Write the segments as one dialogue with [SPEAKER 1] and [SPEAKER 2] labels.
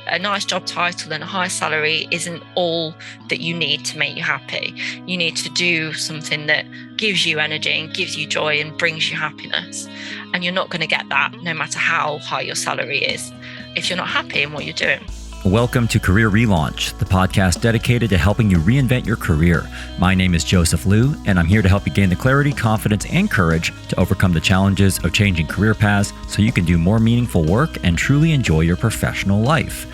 [SPEAKER 1] A nice job title and a high salary isn't all that you need to make you happy. You need to do something that gives you energy and gives you joy and brings you happiness. And you're not going to get that no matter how high your salary is if you're not happy in what you're doing.
[SPEAKER 2] Welcome to Career Relaunch, the podcast dedicated to helping you reinvent your career. My name is Joseph Liu, and I'm here to help you gain the clarity, confidence, and courage to overcome the challenges of changing career paths so you can do more meaningful work and truly enjoy your professional life.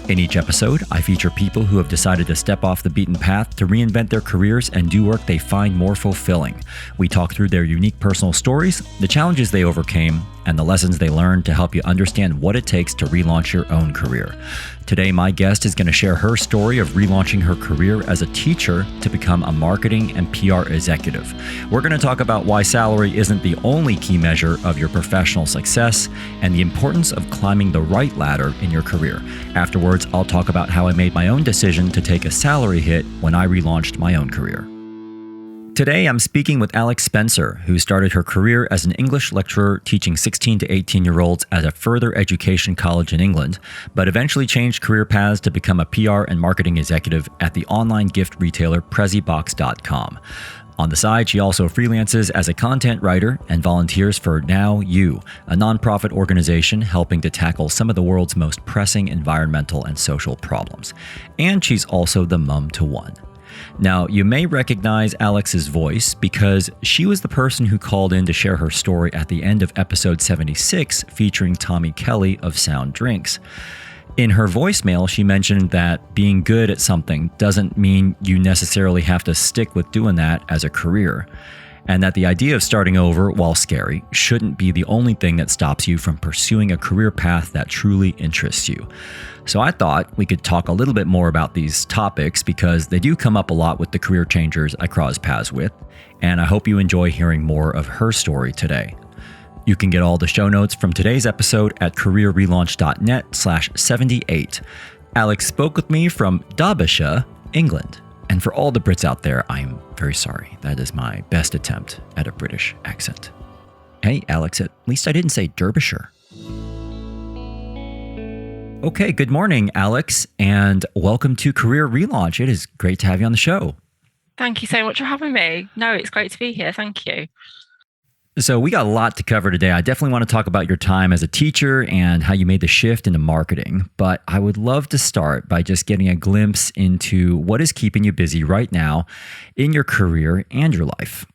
[SPEAKER 2] In each episode, I feature people who have decided to step off the beaten path to reinvent their careers and do work they find more fulfilling. We talk through their unique personal stories, the challenges they overcame, and the lessons they learned to help you understand what it takes to relaunch your own career. Today, my guest is going to share her story of relaunching her career as a teacher to become a marketing and PR executive. We're going to talk about why salary isn't the only key measure of your professional success and the importance of climbing the right ladder in your career. Afterwards, I'll talk about how I made my own decision to take a salary hit when I relaunched my own career. Today, I'm speaking with Alex Spencer, who started her career as an English lecturer teaching 16 to 18-year-olds at a further education college in England, but eventually changed career paths to become a PR and marketing executive at the online gift retailer Prezibox.com. On the side, she also freelances as a content writer and volunteers for Now You, a nonprofit organization helping to tackle some of the world's most pressing environmental and social problems. And she's also the mom to one. Now, you may recognize Alex's voice because she was the person who called in to share her story at the end of episode 76 featuring Tommy Kelly of Sound Drinks. In her voicemail, she mentioned that being good at something doesn't mean you necessarily have to stick with doing that as a career, and that the idea of starting over, while scary, shouldn't be the only thing that stops you from pursuing a career path that truly interests you. So I thought we could talk a little bit more about these topics because they do come up a lot with the career changers I cross paths with, and I hope you enjoy hearing more of her story today. You can get all the show notes from today's episode at careerrelaunch.net/78. Alex spoke with me from Derbyshire, England. And for all the Brits out there, I'm very sorry. That is my best attempt at a British accent. Hey, Alex, at least I didn't say Derbyshire. Okay, good morning, Alex, and welcome to Career Relaunch. It is great to have you on the show.
[SPEAKER 1] Thank you so much for having me. No, it's great to be here. Thank you.
[SPEAKER 2] So we got a lot to cover today. I definitely want to talk about your time as a teacher and how you made the shift into marketing. But I would love to start by just getting a glimpse into what is keeping you busy right now in your career and your life.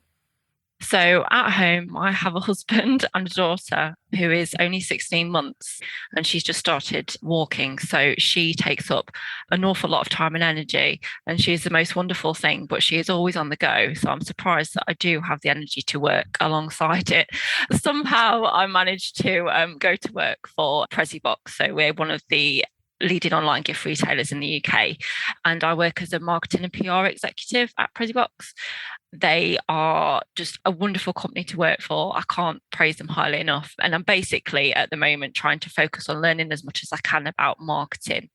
[SPEAKER 1] So at home, I have a husband and a daughter who is only 16 months and she's just started walking. So she takes up an awful lot of time and energy and she's the most wonderful thing, but she is always on the go. So I'm surprised that I do have the energy to work alongside it. Somehow I managed to go to work for Prezibox. So we're one of the leading online gift retailers in the UK. And I work as a marketing and PR executive at Prezibox. They are just a wonderful company to work for. I can't praise them highly enough. And I'm basically at the moment trying to focus on learning as much as I can about marketing,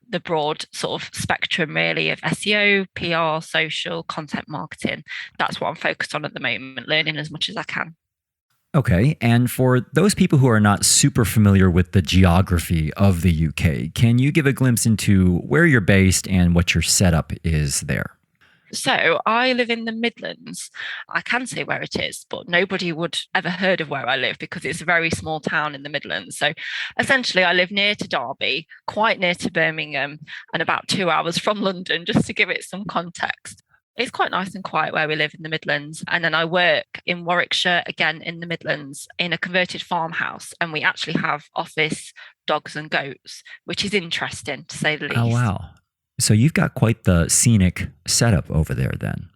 [SPEAKER 1] the broad sort of spectrum really of SEO, PR, social, content marketing. That's what I'm focused on at the moment, learning as much as I can.
[SPEAKER 2] Okay, and for those people who are not super familiar with the geography of the UK, can you give a glimpse into where you're based and what your setup is there?
[SPEAKER 1] So I live in the Midlands. I can say where it is, but nobody would ever heard of where I live because it's a very small town in the Midlands. So essentially I live near to Derby, quite near to Birmingham, and about 2 hours from London, just to give it some context. It's quite nice and quiet where we live in the Midlands. And then I work in Warwickshire, again in the Midlands, in a converted farmhouse. And we actually have office dogs and goats, which is interesting to say the least.
[SPEAKER 2] Oh, wow. So you've got quite the scenic setup over there then.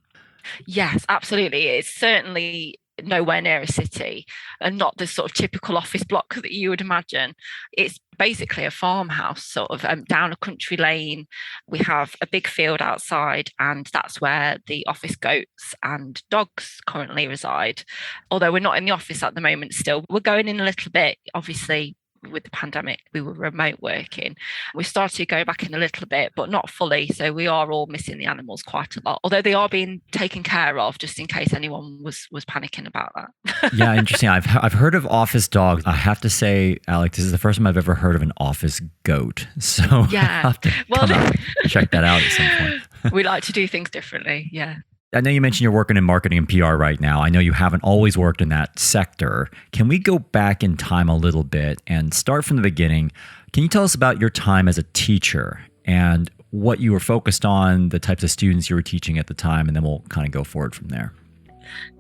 [SPEAKER 1] Yes, absolutely. It's certainly nowhere near a city and not the sort of typical office block that you would imagine. It's basically a farmhouse sort of down a country lane. We have a big field outside and that's where the office goats and dogs currently reside. Although we're not in the office at the moment still. We're going in a little bit. Obviously, with the pandemic, we were remote working. We started to go back in a little bit, but not fully. So we are all missing the animals quite a lot, although they are being taken care of, just in case anyone was panicking about that.
[SPEAKER 2] Yeah, interesting. I've heard of office dogs. I have to say, Alex, this is the first time I've ever heard of an office goat. So
[SPEAKER 1] yeah,
[SPEAKER 2] I'll have to come out and check that out at some point.
[SPEAKER 1] We like to do things differently. Yeah.
[SPEAKER 2] I know you mentioned you're working in marketing and PR right now. I know you haven't always worked in that sector. Can we go back in time a little bit and start from the beginning? Can you tell us about your time as a teacher and what you were focused on, the types of students you were teaching at the time, and then we'll kind of go forward from there.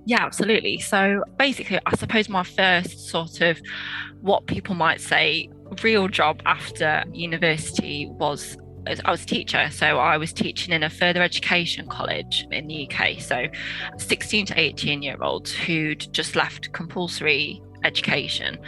[SPEAKER 1] Yeah, absolutely. So basically, I suppose my first sort of what people might say real job after university was I was a teacher. So I was teaching in a further education college in the UK. So 16 to 18-year-olds who'd just left compulsory education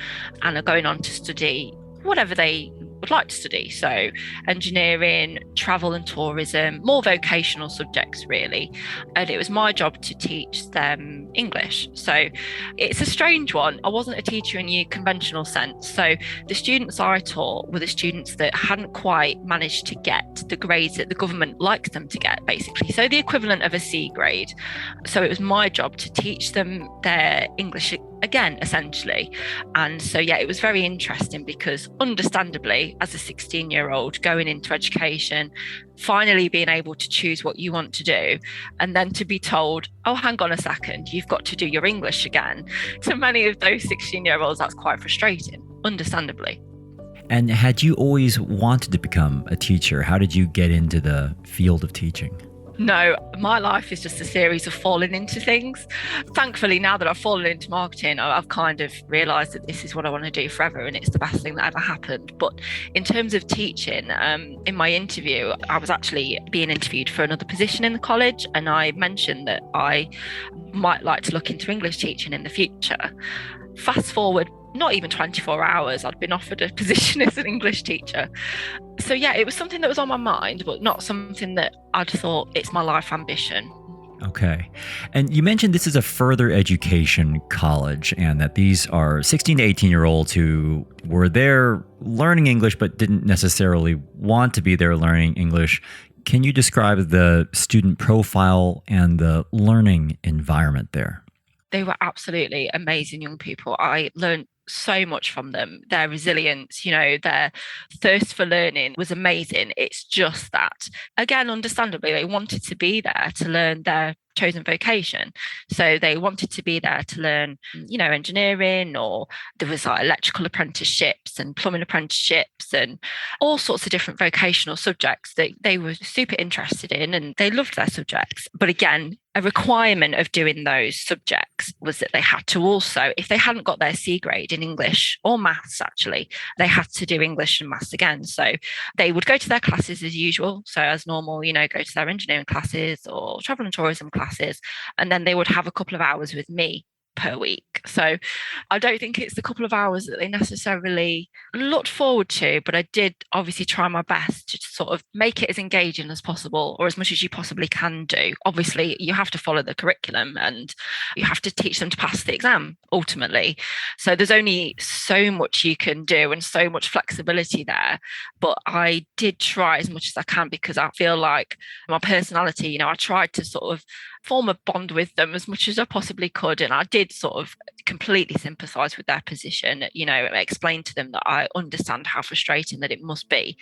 [SPEAKER 1] and are going on to study whatever they would like to study. So engineering, travel and tourism, more vocational subjects really. And it was my job to teach them English. So it's a strange one. I wasn't a teacher in your conventional sense. So the students I taught were the students that hadn't quite managed to get the grades that the government likes them to get, basically. So the equivalent of a C grade. So it was my job to teach them their English again, essentially. And so, yeah, it was very interesting because understandably, as a 16-year-old going into education, finally being able to choose what you want to do, and then to be told, oh, hang on a second, you've got to do your English again. To many of those 16-year-olds, that's quite frustrating, understandably.
[SPEAKER 2] And had you always wanted to become a teacher? How did you get into the field of teaching?
[SPEAKER 1] No, my life is just a series of falling into things. Thankfully, now that I've fallen into marketing, I've kind of realised that this is what I want to do forever and it's the best thing that ever happened. But in terms of teaching, in my interview, I was actually being interviewed for another position in the college, and I mentioned that I might like to look into English teaching in the future. Fast forward, not even 24 hours, I'd been offered a position as an English teacher. So yeah, it was something that was on my mind, but not something that I'd thought it's my life ambition.
[SPEAKER 2] Okay. And you mentioned this is a further education college and that these are 16 to 18-year-olds who were there learning English but didn't necessarily want to be there learning English. Can you describe the student profile and the learning environment there?
[SPEAKER 1] They were absolutely amazing young people. I learned so much from them. Their resilience, their thirst for learning was amazing. It's just that, again, understandably, they wanted to be there to learn their chosen vocation. So they wanted to be there to learn, engineering, or there was like electrical apprenticeships and plumbing apprenticeships and all sorts of different vocational subjects that they were super interested in, and they loved their subjects. But again, a requirement of doing those subjects was that they had to also, if they hadn't got their C grade in English or maths, actually, they had to do English and maths again. So they would go to their classes as usual. So as normal, go to their engineering classes or travel and tourism classes. And then they would have a couple of hours with me per week. So I don't think it's the couple of hours that they necessarily looked forward to, but I did obviously try my best to sort of make it as engaging as possible, or as much as you possibly can do. Obviously, you have to follow the curriculum and you have to teach them to pass the exam ultimately. So there's only so much you can do and so much flexibility there. But I did try as much as I can because I feel like my personality, I tried to sort of form a bond with them as much as I possibly could. And I did sort of completely sympathise with their position, explain to them that I understand how frustrating that it must be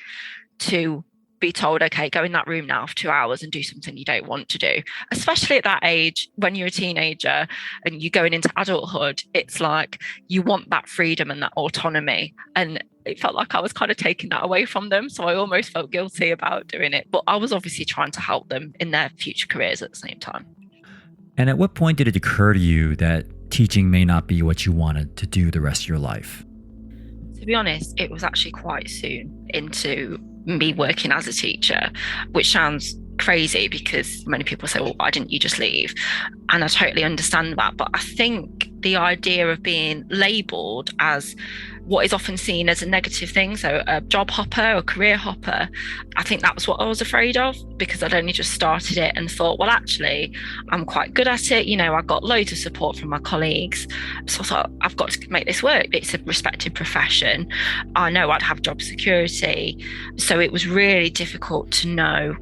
[SPEAKER 1] to be told, okay, go in that room now for 2 hours and do something you don't want to do. Especially at that age, when you're a teenager and you're going into adulthood, it's like you want that freedom and that autonomy. And it felt like I was kind of taking that away from them. So I almost felt guilty about doing it. But I was obviously trying to help them in their future careers at the same time.
[SPEAKER 2] And at what point did it occur to you that teaching may not be what you wanted to do the rest of your life?
[SPEAKER 1] To be honest, it was actually quite soon into me working as a teacher, which sounds crazy because many people say, well, why didn't you just leave? And I totally understand that. But I think the idea of being labelled as what is often seen as a negative thing. So a job hopper or career hopper, I think that was what I was afraid of, because I'd only just started it and thought, well, actually, I'm quite good at it. I got loads of support from my colleagues. So I thought, I've got to make this work. It's a respected profession. I know I'd have job security. So it was really difficult to know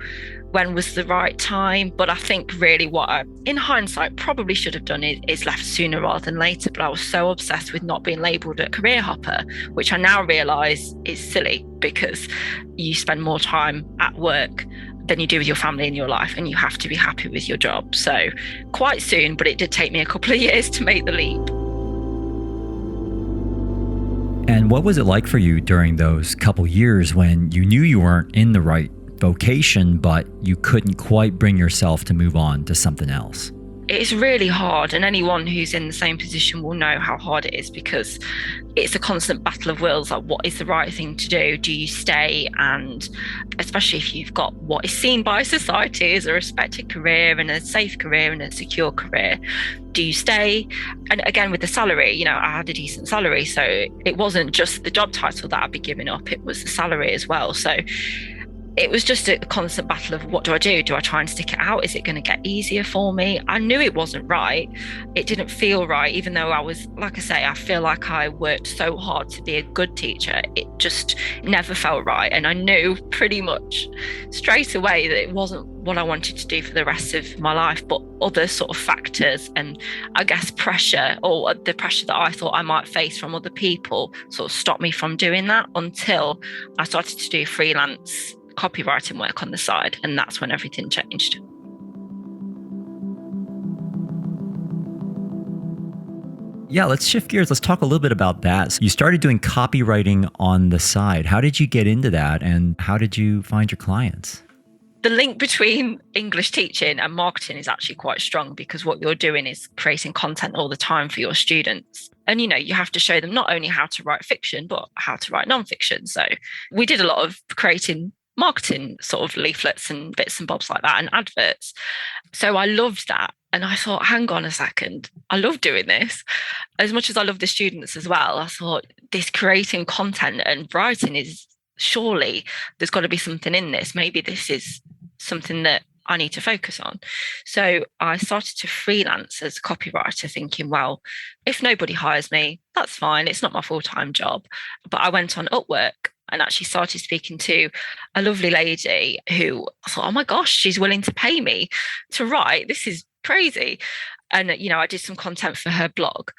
[SPEAKER 1] when was the right time. But I think really what I, in hindsight, probably should have done is left sooner rather than later. But I was so obsessed with not being labelled a career hopper, which I now realise is silly, because you spend more time at work than you do with your family in your life, and you have to be happy with your job. So quite soon, but it did take me a couple of years to make the leap.
[SPEAKER 2] And what was it like for you during those couple years when you knew you weren't in the right vocation, but you couldn't quite bring yourself to move on to something else?
[SPEAKER 1] It's really hard, and anyone who's in the same position will know how hard it is, because it's a constant battle of wills. Like, what is the right thing to do? Do you stay? And especially if you've got what is seen by society as a respected career and a safe career and a secure career, do you stay? And again, with the salary, I had a decent salary, so it wasn't just the job title that I'd be giving up, it was the salary as well. So it was just a constant battle of, what do I do? Do I try and stick it out? Is it going to get easier for me? I knew it wasn't right. It didn't feel right, even though I was, like I say, I feel like I worked so hard to be a good teacher. It just never felt right. And I knew pretty much straight away that it wasn't what I wanted to do for the rest of my life. But other sort of factors and I guess pressure, or the pressure that I thought I might face from other people, sort of stopped me from doing that, until I started to do freelance copywriting work on the side, and that's when everything changed.
[SPEAKER 2] Yeah, let's shift gears. Let's talk a little bit about that. So you started doing copywriting on the side. How did you get into that, and how did you find your clients?
[SPEAKER 1] The link between English teaching and marketing is actually quite strong, because what you're doing is creating content all the time for your students. And, you have to show them not only how to write fiction, but how to write nonfiction. So we did a lot of creating marketing sort of leaflets and bits and bobs like that, and adverts. So I loved that. And I thought, hang on a second, I love doing this. As much as I love the students as well, I thought, this creating content and writing is, surely there's got to be something in this. Maybe this is something that I need to focus on. So I started to freelance as a copywriter, thinking, well, if nobody hires me, that's fine. It's not my full-time job. But I went on Upwork and actually started speaking to a lovely lady who I thought, oh my gosh, she's willing to pay me to write. This is crazy. And, I did some content for her blog.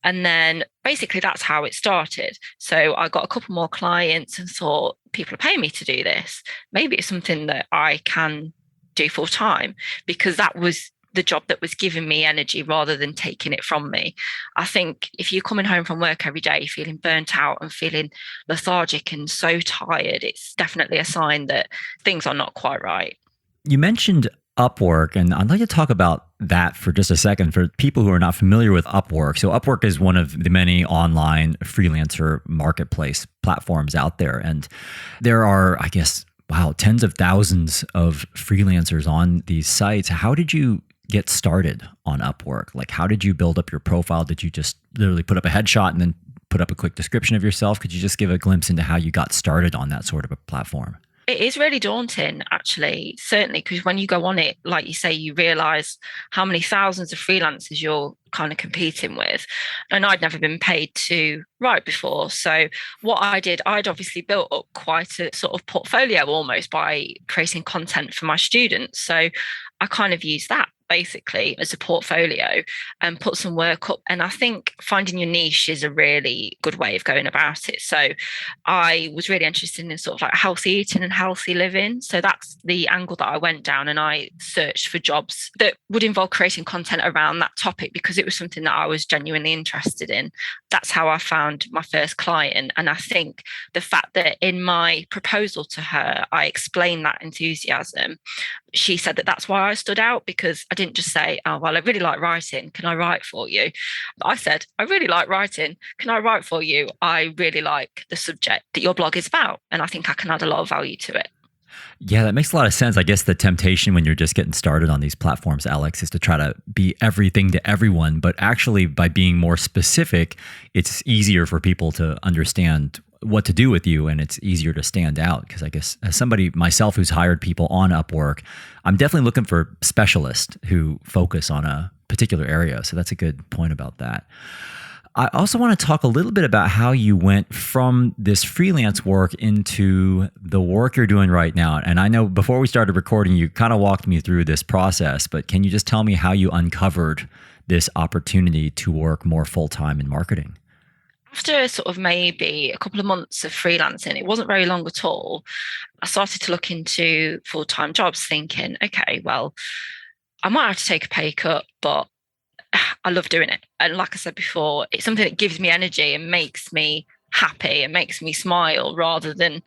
[SPEAKER 1] And then basically that's how it started. So I got a couple more clients and thought, people are paying me to do this. Maybe it's something that I can do full time, because that was the job that was giving me energy rather than taking it from me. I think if you're coming home from work every day feeling burnt out and feeling lethargic and so tired, it's definitely a sign that things are not quite right.
[SPEAKER 2] You mentioned Upwork, and I'd like to talk about that for just a second for people who are not familiar with Upwork. So Upwork is one of the many online freelancer marketplace platforms out there. And there are, I guess, tens of thousands of freelancers on these sites. How did you get started on Upwork? Like, how did you build up your profile? Did you just literally put up a headshot and then put up a quick description of yourself? Could you just give a glimpse into how you got started on that sort of a platform?
[SPEAKER 1] It is really daunting, actually, certainly, because when you go on it, like you say, you realize how many thousands of freelancers you're kind of competing with. And I'd never been paid to write before. So what I did, I'd obviously built up quite a sort of portfolio almost by creating content for my students. So I kind of used that basically as a portfolio and put some work up. And I think finding your niche is a really good way of going about it. So I was really interested in sort of like healthy eating and healthy living. So that's the angle that I went down, and I searched for jobs that would involve creating content around that topic, because it was something that I was genuinely interested in. That's how I found my first client. And I think the fact that in my proposal to her, I explained that enthusiasm, she said that that's why I stood out, because I didn't just say, oh, well, I really like writing. Can I write for you? I said, I really like writing. Can I write for you? I really like the subject that your blog is about. And I think I can add a lot of value to it.
[SPEAKER 2] Yeah, that makes a lot of sense. I guess the temptation when you're just getting started on these platforms, Alex, is to try to be everything to everyone. But actually, by being more specific, it's easier for people to understand what to do with you, and it's easier to stand out. Because I guess as somebody myself who's hired people on Upwork, I'm definitely looking for specialists who focus on a particular area. So that's a good point about that. I also want to talk a little bit about how you went from this freelance work into the work you're doing right now. And I know before we started recording, you kind of walked me through this process, but can you just tell me how you uncovered this opportunity to work more full-time in marketing?
[SPEAKER 1] After sort of maybe a couple of months of freelancing, it wasn't very long at all, I started to look into full-time jobs thinking, okay, well, I might have to take a pay cut, but I love doing it. And like I said before, it's something that gives me energy and makes me happy and makes me smile rather than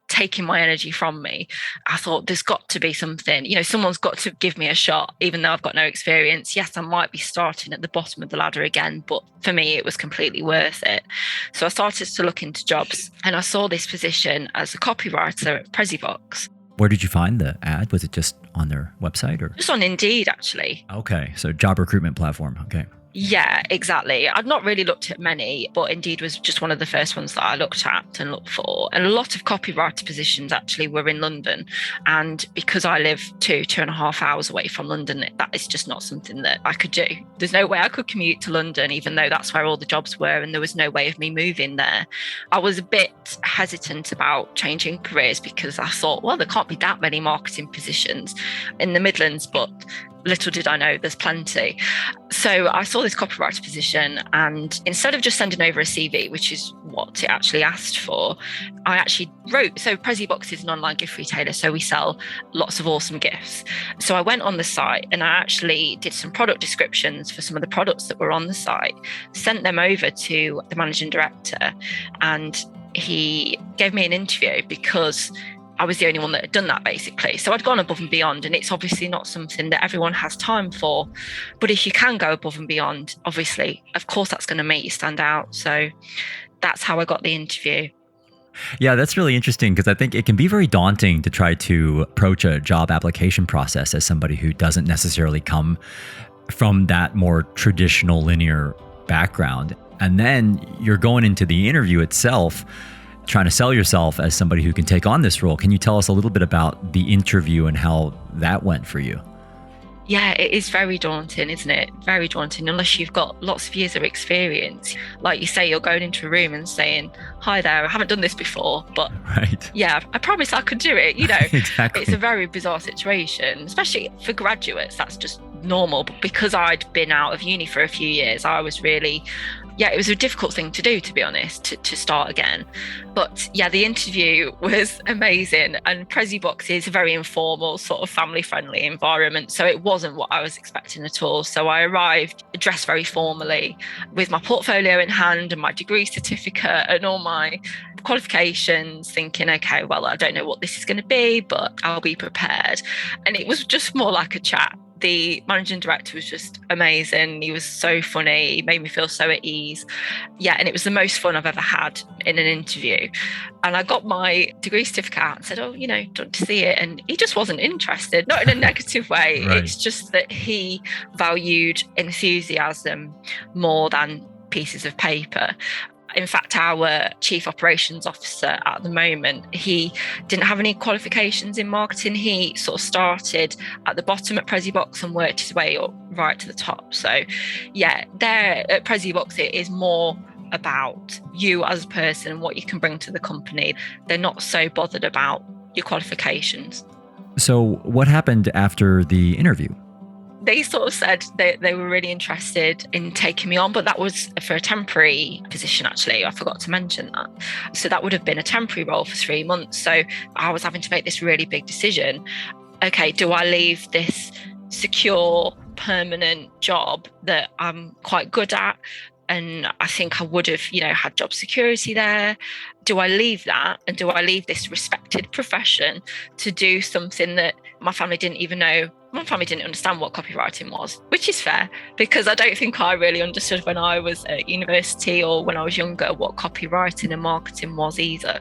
[SPEAKER 1] taking my energy from me. I thought there's got to be something, someone's got to give me a shot, even though I've got no experience. Yes, I might be starting at the bottom of the ladder again, but for me, it was completely worth it. So I started to look into jobs and I saw this position as a copywriter at PreziBox.
[SPEAKER 2] Where did you find the ad? Was it just on their website or?
[SPEAKER 1] Just on Indeed, actually.
[SPEAKER 2] Okay. So job recruitment platform. Okay.
[SPEAKER 1] Yeah, exactly. I'd not really looked at many, but Indeed was just one of the first ones that I looked at and looked for. And a lot of copywriter positions actually were in London. And because I live 2.5 hours away from London, that is just not something that I could do. There's no way I could commute to London, even though that's where all the jobs were. And there was no way of me moving there. I was a bit hesitant about changing careers because I thought, well, there can't be that many marketing positions in the Midlands, but little did I know there's plenty. So I saw this copywriter position, and instead of just sending over a CV, which is what it actually asked for, I actually wrote. So PreziBox is an online gift retailer, so we sell lots of awesome gifts. So I went on the site and I actually did some product descriptions for some of the products that were on the site, sent them over to the managing director, and he gave me an interview because I was the only one that had done that, basically. So I'd gone above and beyond, and it's obviously not something that everyone has time for. But if you can go above and beyond, obviously, of course, that's going to make you stand out. So that's how I got the interview.
[SPEAKER 2] Yeah, that's really interesting because I think it can be very daunting to try to approach a job application process as somebody who doesn't necessarily come from that more traditional linear background. And then you're going into the interview itself trying to sell yourself as somebody who can take on this role. Can you tell us a little bit about the interview and how that went for you?
[SPEAKER 1] Yeah, it is very daunting, isn't it? Very daunting, unless you've got lots of years of experience. Like you say, you're going into a room and saying, hi there, I haven't done this before, but
[SPEAKER 2] right.
[SPEAKER 1] Yeah, I promise I could do it.
[SPEAKER 2] Exactly.
[SPEAKER 1] It's a very bizarre situation, especially for graduates. That's just normal. But because I'd been out of uni for a few years, I was really, it was a difficult thing to do, to be honest, to start again. But yeah, the interview was amazing. And PreziBox is a very informal, sort of family-friendly environment. So it wasn't what I was expecting at all. So I arrived dressed very formally with my portfolio in hand and my degree certificate and all my qualifications, thinking, okay, well, I don't know what this is going to be, but I'll be prepared. And it was just more like a chat. The managing director was just amazing. He was so funny. He made me feel so at ease. Yeah, and it was the most fun I've ever had in an interview. And I got my degree certificate out and said, do you want to see it? And he just wasn't interested, not in a negative way.
[SPEAKER 2] Right.
[SPEAKER 1] It's just that he valued enthusiasm more than pieces of paper. In fact, our chief operations officer at the moment, he didn't have any qualifications in marketing. He sort of started at the bottom at PreziBox and worked his way up right to the top. So yeah, there at PreziBox, it is more about you as a person and what you can bring to the company. They're not so bothered about your qualifications.
[SPEAKER 2] So what happened after the interview?
[SPEAKER 1] They sort of said they were really interested in taking me on, but that was for a temporary position, actually. I forgot to mention that. So that would have been a temporary role for 3 months. So I was having to make this really big decision. Okay, do I leave this secure, permanent job that I'm quite good at, And I think I would have, had job security there. Do I leave that? And do I leave this respected profession to do something that my family didn't even know? My family didn't understand what copywriting was, which is fair, because I don't think I really understood when I was at university or when I was younger what copywriting and marketing was either.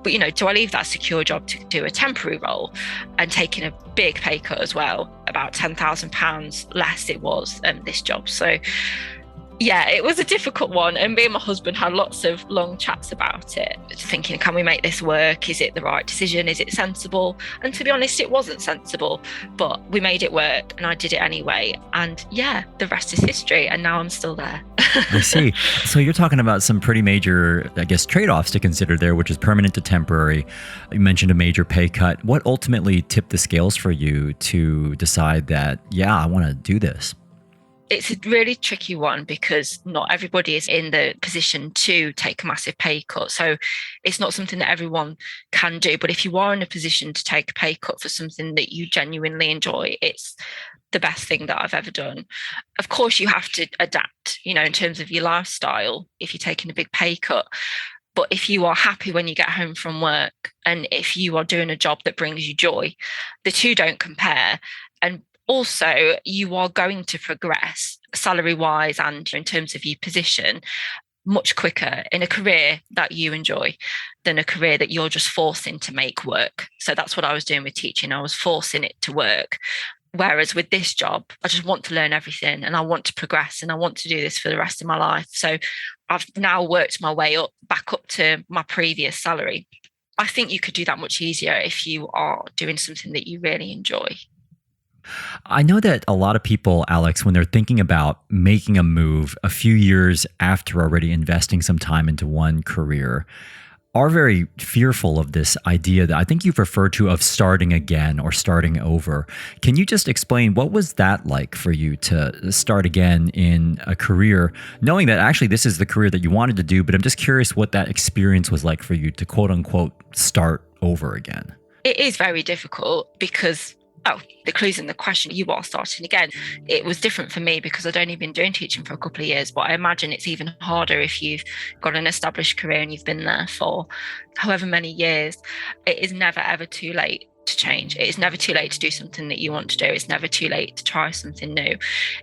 [SPEAKER 1] But, do I leave that secure job to do a temporary role and taking a big pay cut as well? About £10,000 less it was this job. So yeah, it was a difficult one. And me and my husband had lots of long chats about it, thinking, can we make this work? Is it the right decision? Is it sensible? And to be honest, it wasn't sensible, but we made it work and I did it anyway. And yeah, the rest is history. And now I'm still there.
[SPEAKER 2] I see. So you're talking about some pretty major, I guess, trade-offs to consider there, which is permanent to temporary. You mentioned a major pay cut. What ultimately tipped the scales for you to decide that, yeah, I want to do this?
[SPEAKER 1] It's a really tricky one because not everybody is in the position to take a massive pay cut. So it's not something that everyone can do. But if you are in a position to take a pay cut for something that you genuinely enjoy, it's the best thing that I've ever done. Of course, you have to adapt, in terms of your lifestyle if you're taking a big pay cut. But if you are happy when you get home from work and if you are doing a job that brings you joy, the two don't compare. And also, you are going to progress salary-wise and in terms of your position much quicker in a career that you enjoy than a career that you're just forcing to make work. So that's what I was doing with teaching. I was forcing it to work. Whereas with this job, I just want to learn everything and I want to progress and I want to do this for the rest of my life. So I've now worked my way back up to my previous salary. I think you could do that much easier if you are doing something that you really enjoy.
[SPEAKER 2] I know that a lot of people, Alex, when they're thinking about making a move a few years after already investing some time into one career, are very fearful of this idea that I think you've referred to of starting again or starting over. Can you just explain what was that like for you to start again in a career, knowing that actually this is the career that you wanted to do, but I'm just curious what that experience was like for you to quote unquote start over again?
[SPEAKER 1] It is very difficult because the clue's in the question. You are starting again. It was different for me because I'd only been doing teaching for a couple of years, but I imagine it's even harder if you've got an established career and you've been there for however many years. It is never, ever too late to change. It is never too late to do something that you want to do. It's never too late to try something new.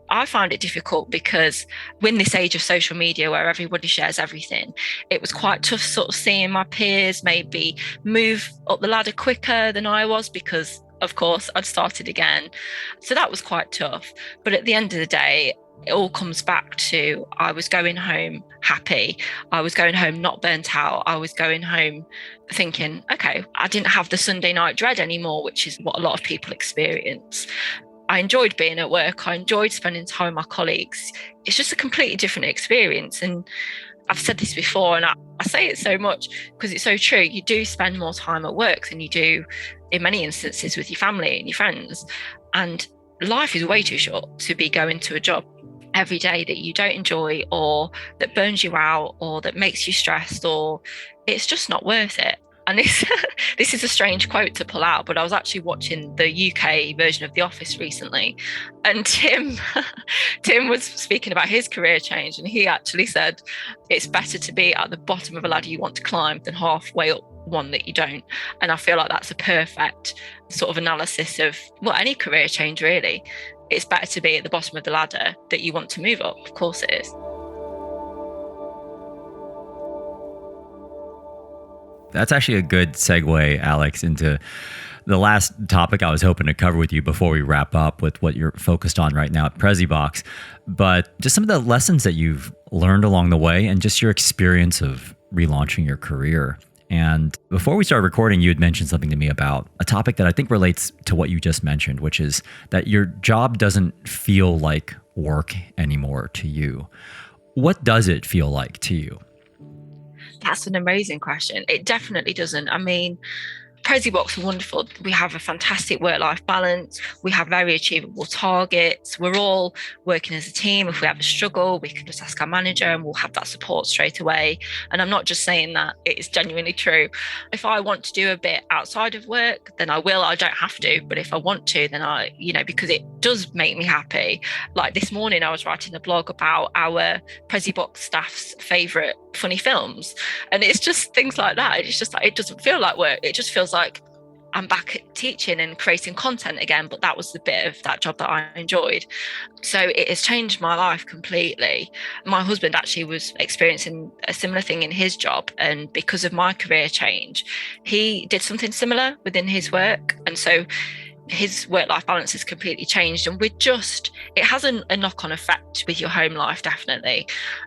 [SPEAKER 1] I find it difficult because in this age of social media where everybody shares everything, it was quite tough sort of seeing my peers maybe move up the ladder quicker than I was because of course, I'd started again. So that was quite tough. But at the end of the day, it all comes back to I was going home happy. I was going home not burnt out. I was going home thinking, okay, I didn't have the Sunday night dread anymore, which is what a lot of people experience. I enjoyed being at work. I enjoyed spending time with my colleagues. It's just a completely different experience. And I've said this before, and I say it so much because it's so true. You do spend more time at work than you do in many instances with your family and your friends. And life is way too short to be going to a job every day that you don't enjoy or that burns you out or that makes you stressed, or it's just not worth it. And this is a strange quote to pull out, but I was actually watching the UK version of The Office recently, and Tim was speaking about his career change, and he actually said it's better to be at the bottom of a ladder you want to climb than halfway up one that you don't. And I feel like that's a perfect sort of analysis of any career change really. It's better to be at the bottom of the ladder that you want to move up. Of course it is.
[SPEAKER 2] That's actually a good segue, Alex, into the last topic I was hoping to cover with you before we wrap up with what you're focused on right now at PreziBox. But just some of the lessons that you've learned along the way and just your experience of relaunching your career. And before we started recording, you had mentioned something to me about a topic that I think relates to what you just mentioned, which is that your job doesn't feel like work anymore to you. What does it feel like to you?
[SPEAKER 1] That's an amazing question. It definitely doesn't. I mean, Prezi Box are wonderful. We have a fantastic work-life balance. We have very achievable targets. We're all working as a team. If we have a struggle, we can just ask our manager and we'll have that support straight away. And I'm not just saying that, it is genuinely true. If I want to do a bit outside of work, then I will. I don't have to. But if I want to, then I, because it does make me happy. Like this morning, I was writing a blog about our Prezi Box staff's favourite funny films. And it's just things like that. It's just like, it doesn't feel like work. It just feels like I'm back at teaching and creating content again, but that was the bit of that job that I enjoyed. So it has changed my life completely. My husband actually was experiencing a similar thing in his job, and because of my career change, he did something similar within his work. And so his work-life balance has completely changed, and it has a knock-on effect with your home life. Definitely,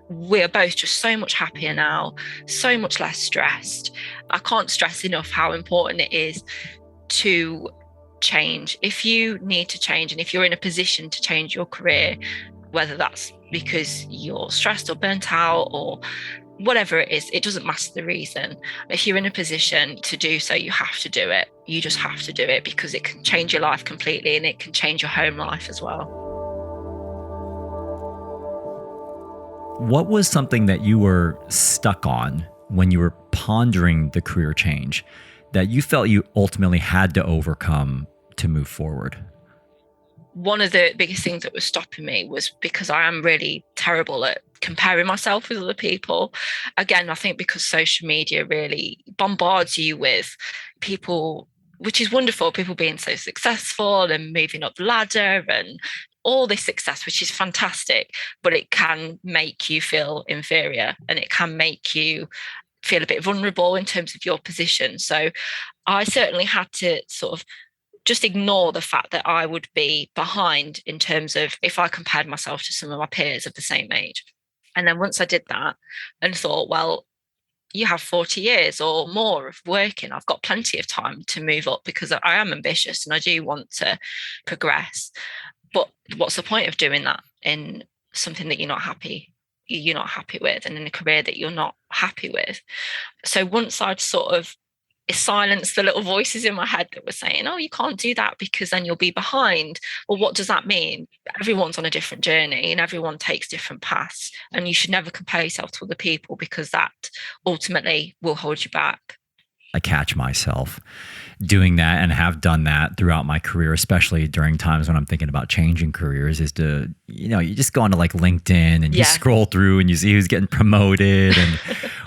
[SPEAKER 1] we're both just so much happier now, so much less stressed. I can't stress enough how important it is to change. If you need to change, and if you're in a position to change your career, whether that's because you're stressed or burnt out or whatever it is, it doesn't matter the reason. If you're in a position to do so, you have to do it. You just have to do it, because it can change your life completely, and it can change your home life as well.
[SPEAKER 2] What was something that you were stuck on when you were pondering the career change that you felt you ultimately had to overcome to move forward?
[SPEAKER 1] One of the biggest things that was stopping me was because I am really terrible at comparing myself with other people. Again, I think because social media really bombards you with people, which is wonderful, people being so successful and moving up the ladder and all this success, which is fantastic, but it can make you feel inferior, and it can make you feel a bit vulnerable in terms of your position. So I certainly had to sort of just ignore the fact that I would be behind in terms of if I compared myself to some of my peers of the same age. And then once I did that and thought, well, you have 40 years or more of working, I've got plenty of time to move up, because I am ambitious and I do want to progress. But what's the point of doing that in something that you're not happy with, and in a career that you're not happy with? So once I'd sort of silence the little voices in my head that were saying, oh, you can't do that because then you'll be behind. Well, what does that mean? Everyone's on a different journey and everyone takes different paths, and you should never compare yourself to other people, because that ultimately will hold you back.
[SPEAKER 2] I catch myself doing that, and have done that throughout my career, especially during times when I'm thinking about changing careers, is to, you just go onto like LinkedIn and you scroll through and you see who's getting promoted and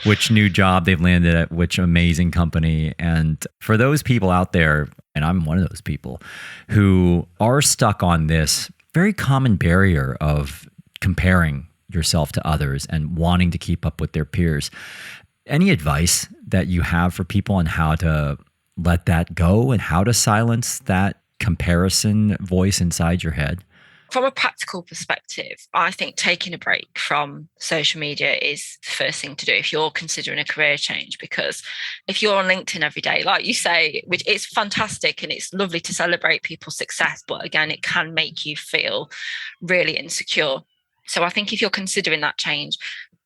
[SPEAKER 2] which new job they've landed at which amazing company. And for those people out there, and I'm one of those people who are stuck on this very common barrier of comparing yourself to others and wanting to keep up with their peers, any advice that you have for people on how to let that go and how to silence that comparison voice inside your head?
[SPEAKER 1] From a practical perspective, I think taking a break from social media is the first thing to do if you're considering a career change. Because if you're on LinkedIn every day, like you say, which is fantastic and it's lovely to celebrate people's success, but again, it can make you feel really insecure. So I think if you're considering that change,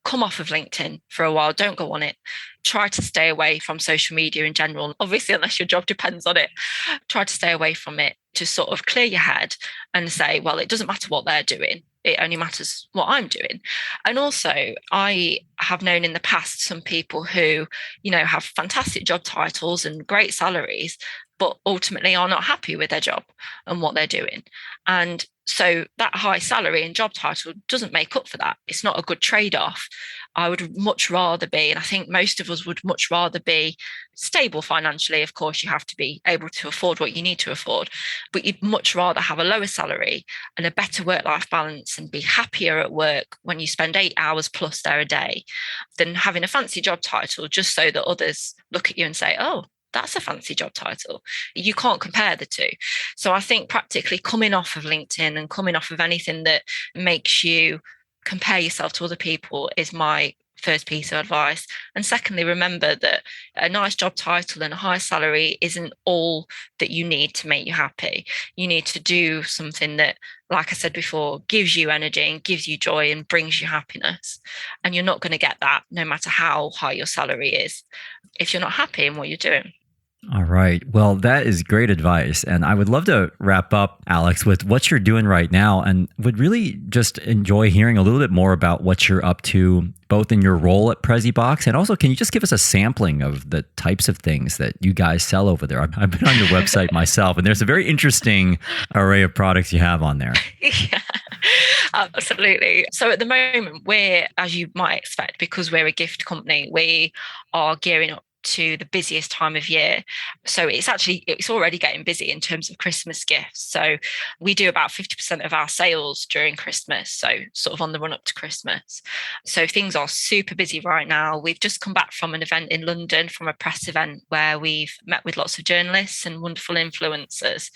[SPEAKER 1] come off of LinkedIn for a while. Don't go on it. Try to stay away from social media in general. Obviously, unless your job depends on it, try to stay away from it to sort of clear your head and say, well, it doesn't matter what they're doing. It only matters what I'm doing. And also, I have known in the past some people who, have fantastic job titles and great salaries, but ultimately are not happy with their job and what they're doing. And so that high salary and job title doesn't make up for that. It's not a good trade-off. I would much rather be, and I think most of us would much rather be stable financially. Of course, you have to be able to afford what you need to afford, but you'd much rather have a lower salary and a better work-life balance and be happier at work when you spend 8 hours plus there a day than having a fancy job title just so that others look at you and say, oh, that's a fancy job title. You can't compare the two. So I think practically coming off of LinkedIn and coming off of anything that makes you compare yourself to other people is my first piece of advice. And secondly, remember that a nice job title and a high salary isn't all that you need to make you happy. You need to do something that, like I said before, gives you energy and gives you joy and brings you happiness. And you're not going to get that no matter how high your salary is if you're not happy in what you're doing.
[SPEAKER 2] All right. Well, that is great advice. And I would love to wrap up, Alex, with what you're doing right now, and would really just enjoy hearing a little bit more about what you're up to, both in your role at PreziBox, and also can you just give us a sampling of the types of things that you guys sell over there? I've been on your website myself, and there's a very interesting array of products you have on there.
[SPEAKER 1] Yeah, absolutely. So at the moment, we're, as you might expect, because we're a gift company, we are gearing up to the busiest time of year. So it's already getting busy in terms of Christmas gifts. So we do about 50% of our sales during Christmas, so sort of on the run up to Christmas. So things are super busy right now. We've just come back from an event in London, from a press event where we've met with lots of journalists and wonderful influencers.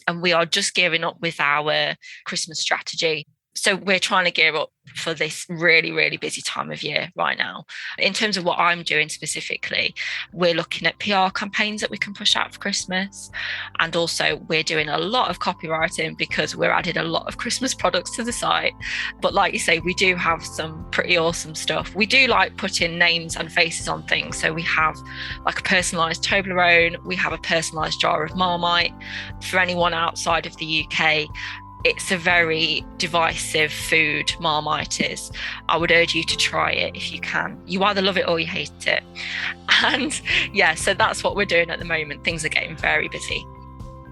[SPEAKER 1] And we are just gearing up with our Christmas strategy. So we're trying to gear up for this really, really busy time of year right now. In terms of what I'm doing specifically, we're looking at PR campaigns that we can push out for Christmas. And also we're doing a lot of copywriting because we're adding a lot of Christmas products to the site. But like you say, we do have some pretty awesome stuff. We do like putting names and faces on things. So we have like a personalised Toblerone, we have a personalised jar of Marmite. For anyone outside of the UK, it's a very divisive food, Marmite is. I would urge you to try it if you can. You either love it or you hate it. And yeah, so that's what we're doing at the moment. Things are getting very busy.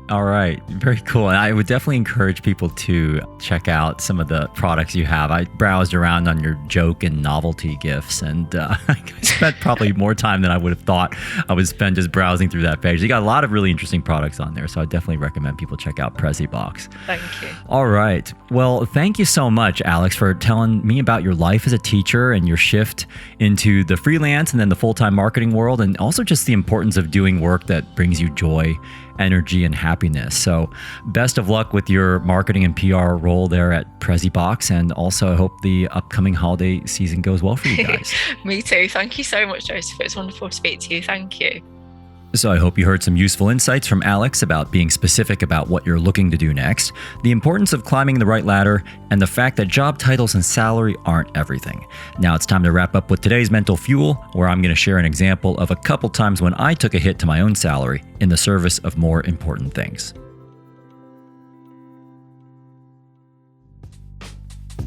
[SPEAKER 2] All right. Very cool. And I would definitely encourage people to check out some of the products you have. I browsed around on your joke and novelty gifts, and I spent probably more time than I would have thought I would spend just browsing through that page. You got a lot of really interesting products on there, so I definitely recommend people check out PreziBox.
[SPEAKER 1] Thank you.
[SPEAKER 2] All right. Well, thank you so much, Alex, for telling me about your life as a teacher and your shift into the freelance and then the full-time marketing world, and also just the importance of doing work that brings you joy, energy, and happiness. So best of luck with your marketing and PR role there at PreziBox. And also I hope the upcoming holiday season goes well for you guys.
[SPEAKER 1] Me too. Thank you so much, Joseph. It's wonderful to speak to you. Thank you.
[SPEAKER 2] So I hope you heard some useful insights from Alex about being specific about what you're looking to do next, the importance of climbing the right ladder, and the fact that job titles and salary aren't everything. Now it's time to wrap up with today's Mental Fuel, where I'm going to share an example of a couple times when I took a hit to my own salary in the service of more important things.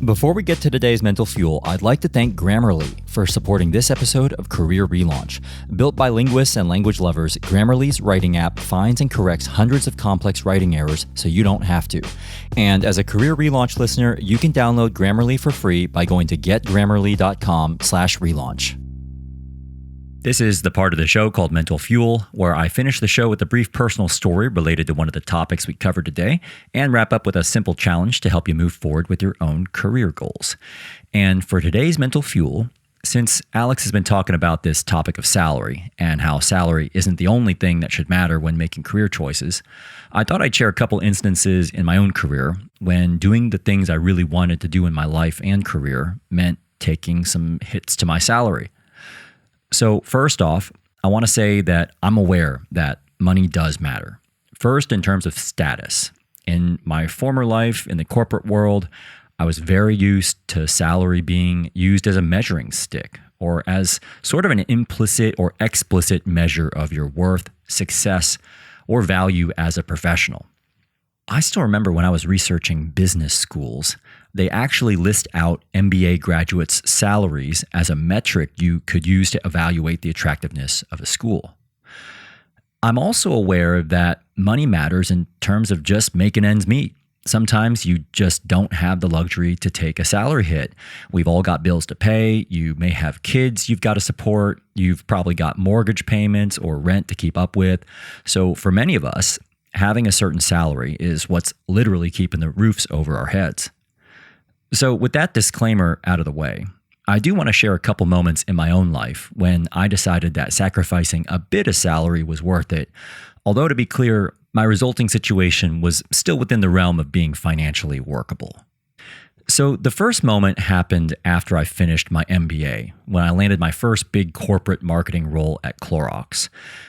[SPEAKER 2] Before we get to today's Mental Fuel, I'd like to thank Grammarly for supporting this episode of Career Relaunch. Built by linguists and language lovers, Grammarly's writing app finds and corrects hundreds of complex writing errors so you don't have to. And as a Career Relaunch listener, you can download Grammarly for free by going to getgrammarly.com/relaunch. This is the part of the show called Mental Fuel, where I finish the show with a brief personal story related to one of the topics we covered today and wrap up with a simple challenge to help you move forward with your own career goals. And for today's Mental Fuel, since Alex has been talking about this topic of salary and how salary isn't the only thing that should matter when making career choices, I thought I'd share a couple instances in my own career when doing the things I really wanted to do in my life and career meant taking some hits to my salary. So first off, I want to say that I'm aware that money does matter. First, in terms of status. In my former life in the corporate world, I was very used to salary being used as a measuring stick or as sort of an implicit or explicit measure of your worth, success, or value as a professional. I still remember when I was researching business schools, they actually list out MBA graduates' salaries as a metric you could use to evaluate the attractiveness of a school. I'm also aware that money matters in terms of just making ends meet. Sometimes you just don't have the luxury to take a salary hit. We've all got bills to pay. You may have kids you've got to support. You've probably got mortgage payments or rent to keep up with. So for many of us, having a certain salary is what's literally keeping the roofs over our heads. So with that disclaimer out of the way, I do want to share a couple moments in my own life when I decided that sacrificing a bit of salary was worth it. Although to be clear, my resulting situation was still within the realm of being financially workable. So the first moment happened after I finished my MBA, when I landed my first big corporate marketing role at Clorox,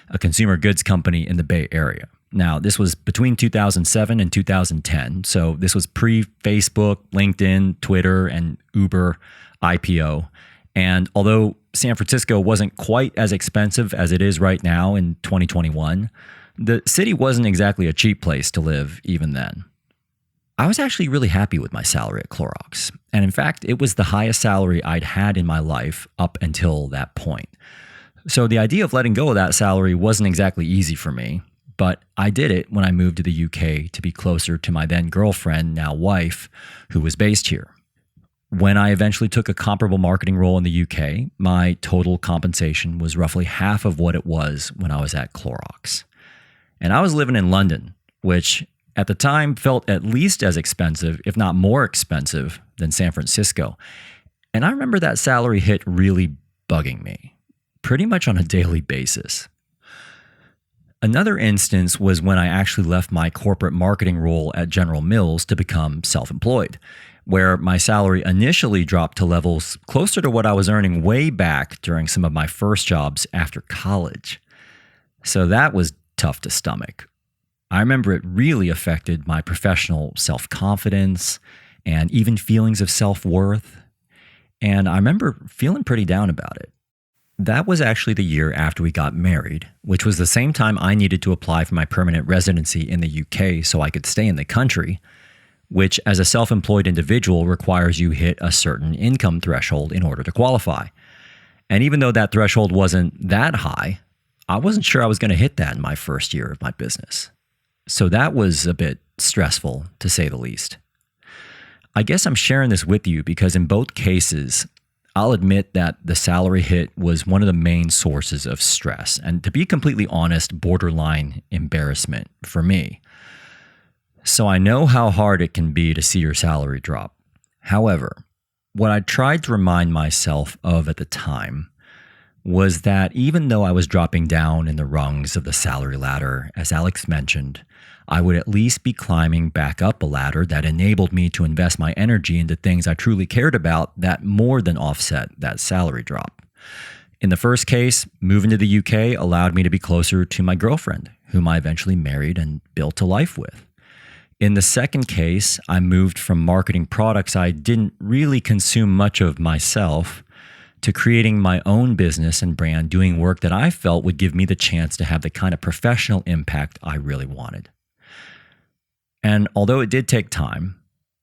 [SPEAKER 2] a consumer goods company in the Bay Area. Now, this was between 2007 and 2010, so this was pre-Facebook, LinkedIn, Twitter, and Uber IPO. And although San Francisco wasn't quite as expensive as it is right now in 2021, the city wasn't exactly a cheap place to live even then. I was actually really happy with my salary at Clorox. And in fact, it was the highest salary I'd had in my life up until that point. So the idea of letting go of that salary wasn't exactly easy for me, but I did it when I moved to the UK to be closer to my then girlfriend, now wife, who was based here. When I eventually took a comparable marketing role in the UK, my total compensation was roughly half of what it was when I was at Clorox. And I was living in London, which at the time felt at least as expensive, if not more expensive, than San Francisco. And I remember that salary hit really bugging me, pretty much on a daily basis. Another instance was when I actually left my corporate marketing role at General Mills to become self-employed, where my salary initially dropped to levels closer to what I was earning way back during some of my first jobs after college. So that was tough to stomach. I remember it really affected my professional self-confidence and even feelings of self-worth. And I remember feeling pretty down about it. That was actually the year after we got married, which was the same time I needed to apply for my permanent residency in the UK so I could stay in the country, which as a self-employed individual requires you hit a certain income threshold in order to qualify. And even though that threshold wasn't that high, I wasn't sure I was going to hit that in my first year of my business. So that was a bit stressful, to say the least. I guess I'm sharing this with you because in both cases, I'll admit that the salary hit was one of the main sources of stress, and to be completely honest, borderline embarrassment for me. So I know how hard it can be to see your salary drop. However, what I tried to remind myself of at the time was that even though I was dropping down in the rungs of the salary ladder, as Alex mentioned, I would at least be climbing back up a ladder that enabled me to invest my energy into things I truly cared about that more than offset that salary drop. In the first case, moving to the UK allowed me to be closer to my girlfriend, whom I eventually married and built a life with. In the second case, I moved from marketing products I didn't really consume much of myself to creating my own business and brand, doing work that I felt would give me the chance to have the kind of professional impact I really wanted. And although it did take time,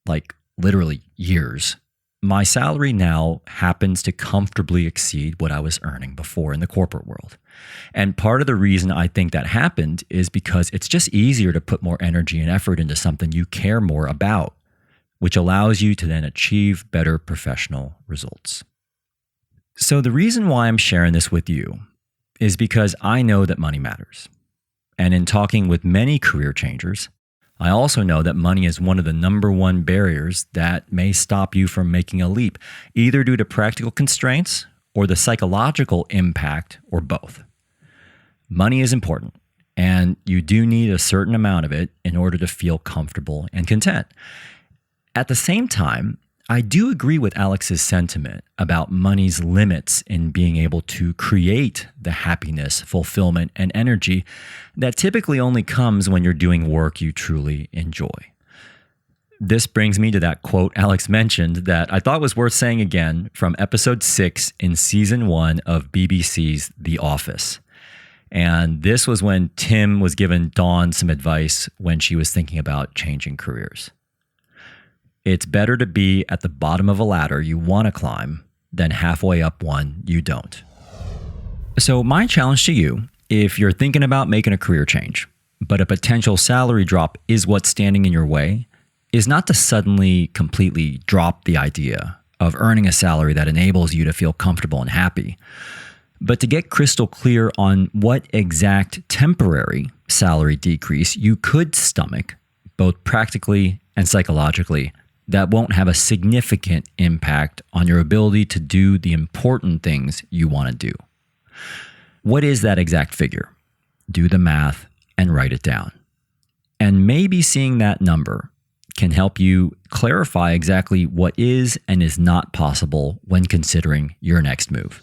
[SPEAKER 2] like literally years, my salary now happens to comfortably exceed what I was earning before in the corporate world. And part of the reason I think that happened is because it's just easier to put more energy and effort into something you care more about, which allows you to then achieve better professional results. So the reason why I'm sharing this with you is because I know that money matters. And in talking with many career changers, I also know that money is one of the number one barriers that may stop you from making a leap, either due to practical constraints or the psychological impact, or both. Money is important, and you do need a certain amount of it in order to feel comfortable and content. At the same time, I do agree with Alex's sentiment about money's limits in being able to create the happiness, fulfillment, and energy that typically only comes when you're doing work you truly enjoy. This brings me to that quote Alex mentioned that I thought was worth saying again from episode 6 in season 1 of BBC's The Office. And this was when Tim was giving Dawn some advice when she was thinking about changing careers. It's better to be at the bottom of a ladder you want to climb than halfway up one you don't. So my challenge to you, if you're thinking about making a career change, but a potential salary drop is what's standing in your way, is not to suddenly completely drop the idea of earning a salary that enables you to feel comfortable and happy, but to get crystal clear on what exact temporary salary decrease you could stomach, both practically and psychologically, that won't have a significant impact on your ability to do the important things you want to do. What is that exact figure? Do the math and write it down. And maybe seeing that number can help you clarify exactly what is and is not possible when considering your next move.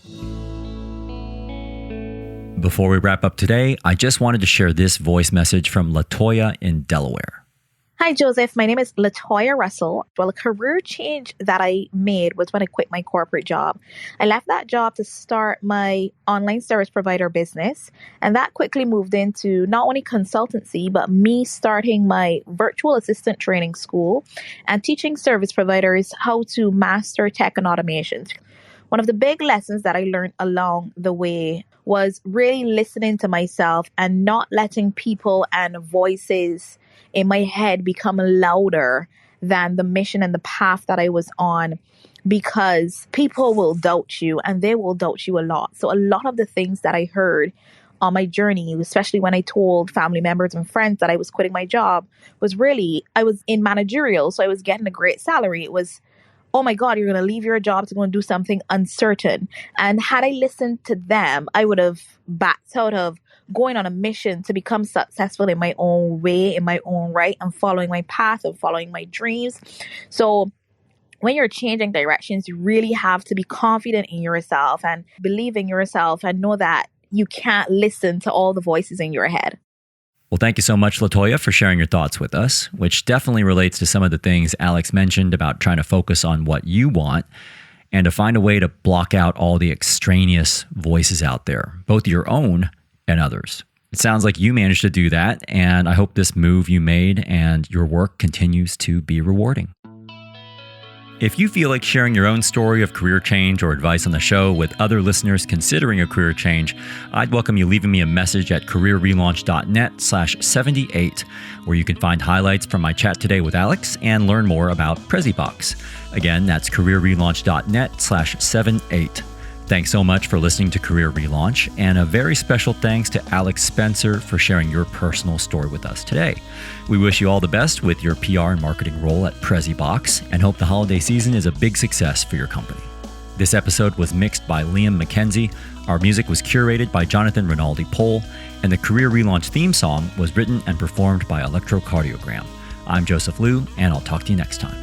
[SPEAKER 2] Before we wrap up today, I just wanted to share this voice message from LaToya in Delaware.
[SPEAKER 3] Hi, Joseph. My name is Latoya Russell. Well, a career change that I made was when I quit my corporate job. I left that job to start my online service provider business, and that quickly moved into not only consultancy, but me starting my virtual assistant training school and teaching service providers how to master tech and automation. One of the big lessons that I learned along the way was really listening to myself and not letting people and voices in my head become louder than the mission and the path that I was on, because people will doubt you and they will doubt you a lot. So a lot of the things that I heard on my journey, especially when I told family members and friends that I was quitting my job, was really, I was in managerial, so I was getting a great salary. It was, oh my God, you're going to leave your job to go and do something uncertain. And had I listened to them, I would have backed out of going on a mission to become successful in my own way, in my own right, and following my path and following my dreams. So when you're changing directions, you really have to be confident in yourself and believe in yourself and know that you can't listen to all the voices in your head.
[SPEAKER 2] Well, thank you so much, Latoya, for sharing your thoughts with us, which definitely relates to some of the things Alex mentioned about trying to focus on what you want and to find a way to block out all the extraneous voices out there, both your own and others. It sounds like you managed to do that, and I hope this move you made and your work continues to be rewarding. If you feel like sharing your own story of career change or advice on the show with other listeners considering a career change, I'd welcome you leaving me a message at careerrelaunch.net/78, where you can find highlights from my chat today with Alex and learn more about PreziBox. Again, that's careerrelaunch.net/78. Thanks so much for listening to Career Relaunch, and a very special thanks to Alex Spencer for sharing your personal story with us today. We wish you all the best with your PR and marketing role at PreziBox and hope the holiday season is a big success for your company. This episode was mixed by Liam McKenzie, our music was curated by Jonathan Rinaldi Pohl, and the Career Relaunch theme song was written and performed by Electrocardiogram. I'm Joseph Liu, and I'll talk to you next time.